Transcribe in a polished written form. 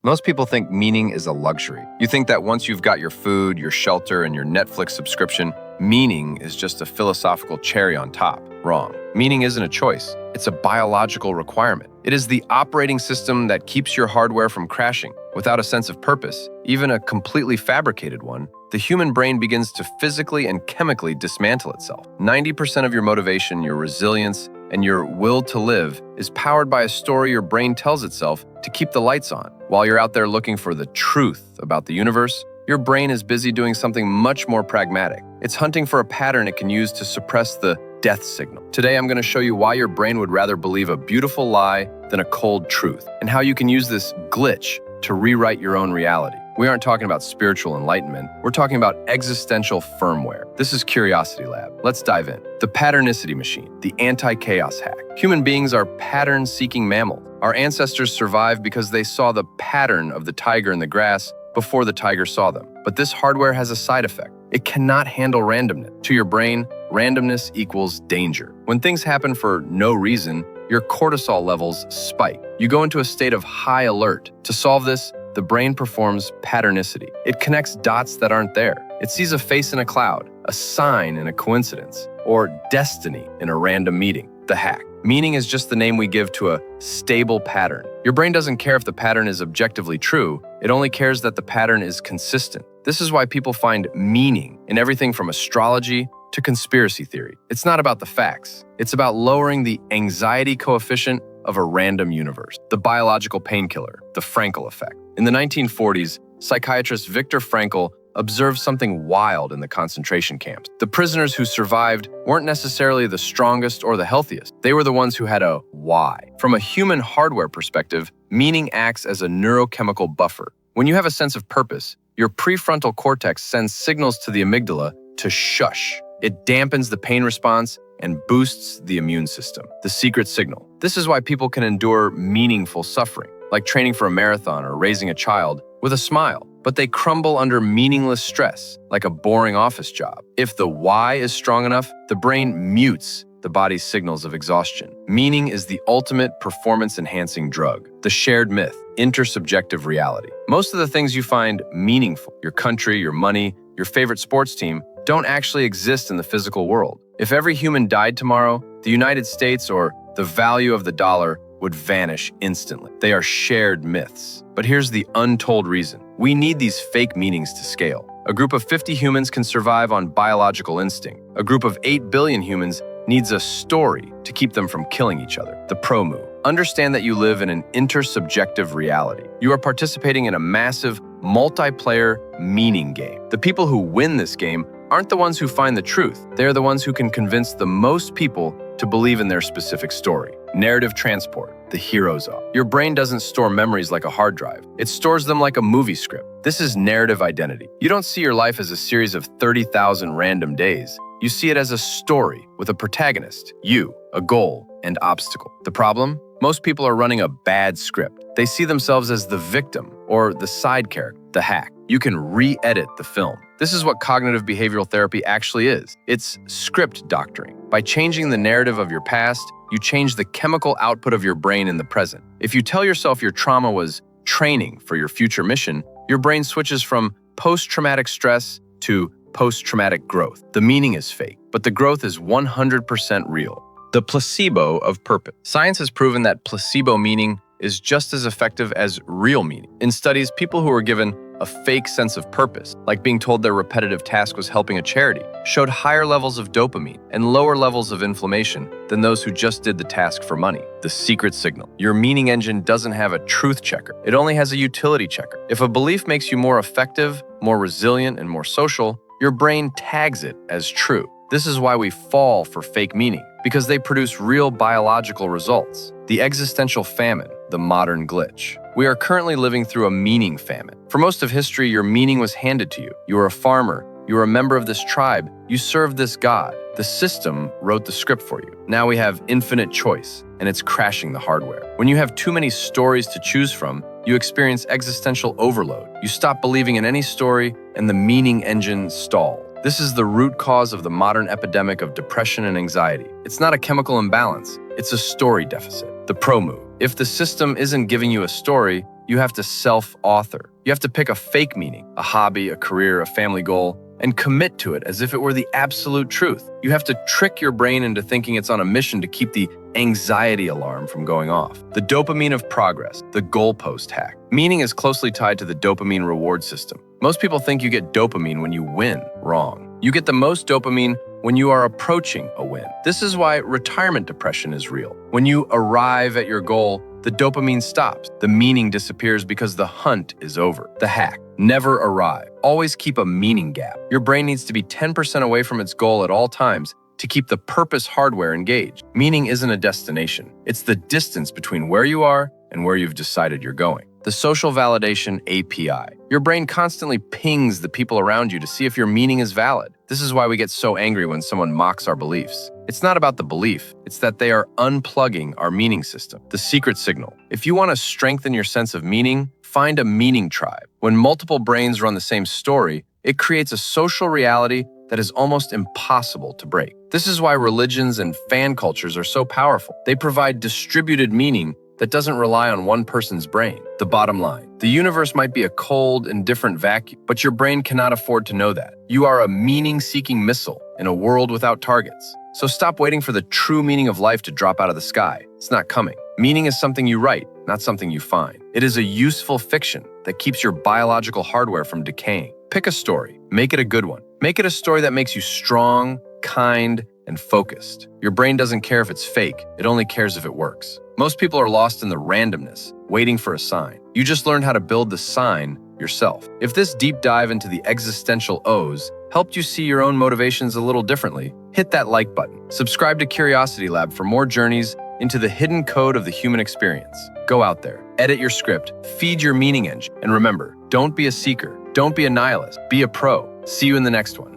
Most people think meaning is a luxury. You think that once you've got your food, your shelter, and your Netflix subscription, meaning is just a philosophical cherry on top. Wrong. Meaning isn't a choice. It's a biological requirement. It is the operating system that keeps your hardware from crashing. Without a sense of purpose, even a completely fabricated one, the human brain begins to physically and chemically dismantle itself. 90% of your motivation, your resilience, and your will to live is powered by a story your brain tells itself to keep the lights on. While you're out there looking for the truth about the universe, your brain is busy doing something much more pragmatic. It's hunting for a pattern it can use to suppress the death signal. Today, I'm going to show you why your brain would rather believe a beautiful lie than a cold truth, and how you can use this glitch to rewrite your own reality. We aren't talking about spiritual enlightenment. We're talking about existential firmware. This is Curiosity Lab. Let's dive in. The patternicity machine, the anti-chaos hack. Human beings are pattern-seeking mammals. Our ancestors survived because they saw the pattern of the tiger in the grass before the tiger saw them. But this hardware has a side effect. It cannot handle randomness. To your brain, randomness equals danger. When things happen for no reason, your cortisol levels spike. You go into a state of high alert. To solve this, the brain performs patternicity. It connects dots that aren't there. It sees a face in a cloud, a sign in a coincidence, or destiny in a random meeting. The hack. Meaning is just the name we give to a stable pattern. Your brain doesn't care if the pattern is objectively true. It only cares that the pattern is consistent. This is why people find meaning in everything from astrology to conspiracy theory. It's not about the facts. It's about lowering the anxiety coefficient of a random universe. The biological painkiller, the Frankl effect. In the 1940s, psychiatrist Viktor Frankl observed something wild in the concentration camps. The prisoners who survived weren't necessarily the strongest or the healthiest. They were the ones who had a why. From a human hardware perspective, meaning acts as a neurochemical buffer. When you have a sense of purpose, your prefrontal cortex sends signals to the amygdala to shush. It dampens the pain response and boosts the immune system. The secret signal. This is why people can endure meaningful suffering, like training for a marathon or raising a child, with a smile. But they crumble under meaningless stress, like a boring office job. If the why is strong enough, the brain mutes the body's signals of exhaustion. Meaning is the ultimate performance-enhancing drug. The shared myth, intersubjective reality. Most of the things you find meaningful, your country, your money, your favorite sports team, don't actually exist in the physical world. If every human died tomorrow, the United States or the value of the dollar would vanish instantly. They are shared myths. But here's the untold reason. We need these fake meanings to scale. A group of 50 humans can survive on biological instinct. A group of 8 billion humans needs a story to keep them from killing each other. The pro move. Understand that you live in an intersubjective reality. You are participating in a massive, multiplayer meaning game. The people who win this game aren't the ones who find the truth. They're the ones who can convince the most people to believe in their specific story. Narrative transport, the hero's arc. Your brain doesn't store memories like a hard drive. It stores them like a movie script. This is narrative identity. You don't see your life as a series of 30,000 random days. You see it as a story with a protagonist, you, a goal, and obstacle. The problem? Most people are running a bad script. They see themselves as the victim or the side character, the hack. You can re-edit the film. This is what cognitive behavioral therapy actually is. It's script doctoring. By changing the narrative of your past, you change the chemical output of your brain in the present. If you tell yourself your trauma was training for your future mission, your brain switches from post-traumatic stress to post-traumatic growth. The meaning is fake, but the growth is 100% real. The placebo of purpose. Science has proven that placebo meaning is just as effective as real meaning. In studies, people who were given a fake sense of purpose, like being told their repetitive task was helping a charity, showed higher levels of dopamine and lower levels of inflammation than those who just did the task for money. The secret signal. Your meaning engine doesn't have a truth checker. It only has a utility checker. If a belief makes you more effective, more resilient, and more social, your brain tags it as true. This is why we fall for fake meaning, because they produce real biological results. The existential famine, the modern glitch. We are currently living through a meaning famine. For most of history, your meaning was handed to you. You were a farmer. You were a member of this tribe. You served this god. The system wrote the script for you. Now we have infinite choice, and it's crashing the hardware. When you have too many stories to choose from, you experience existential overload. You stop believing in any story, and the meaning engine stalls. This is the root cause of the modern epidemic of depression and anxiety. It's not a chemical imbalance, it's a story deficit. The pro move. If the system isn't giving you a story, You have to self-author. You have to pick a fake meaning, a hobby, a career, a family goal, and commit to it as if it were the absolute truth. You have to trick your brain into thinking it's on a mission to keep the anxiety alarm from going off. The dopamine of progress, the goalpost hack. Meaning is closely tied to the dopamine reward system. Most people think you get dopamine when you win. Wrong. You get the most dopamine when you are approaching a win. This is why retirement depression is real. When you arrive at your goal, the dopamine stops. The meaning disappears because the hunt is over. The hack: never arrive. Always keep a meaning gap. Your brain needs to be 10% away from its goal at all times to keep the purpose hardware engaged. Meaning isn't a destination. It's the distance between where you are and where you've decided you're going. The social validation API. Your brain constantly pings the people around you to see if your meaning is valid. This is why we get so angry when someone mocks our beliefs. It's not about the belief, it's that they are unplugging our meaning system. The secret signal. If you want to strengthen your sense of meaning, find a meaning tribe. When multiple brains run the same story, it creates a social reality that is almost impossible to break. This is why religions and fan cultures are so powerful. They provide distributed meaning that doesn't rely on one person's brain. The bottom line: the universe might be a cold, indifferent vacuum, but your brain cannot afford to know that. You are a meaning-seeking missile in a world without targets. So stop waiting for the true meaning of life to drop out of the sky. It's not coming. Meaning is something you write, not something you find. It is a useful fiction that keeps your biological hardware from decaying. Pick a story. Make it a good one. Make it a story that makes you strong, kind, and focused. Your brain doesn't care if it's fake. It only cares if it works. Most people are lost in the randomness, waiting for a sign. You just learned how to build the sign yourself. If this deep dive into the existential O's helped you see your own motivations a little differently, hit that like button. Subscribe to Curiosity Lab for more journeys into the hidden code of the human experience. Go out there, edit your script, feed your meaning engine, and remember, don't be a seeker, don't be a nihilist, be a pro. See you in the next one.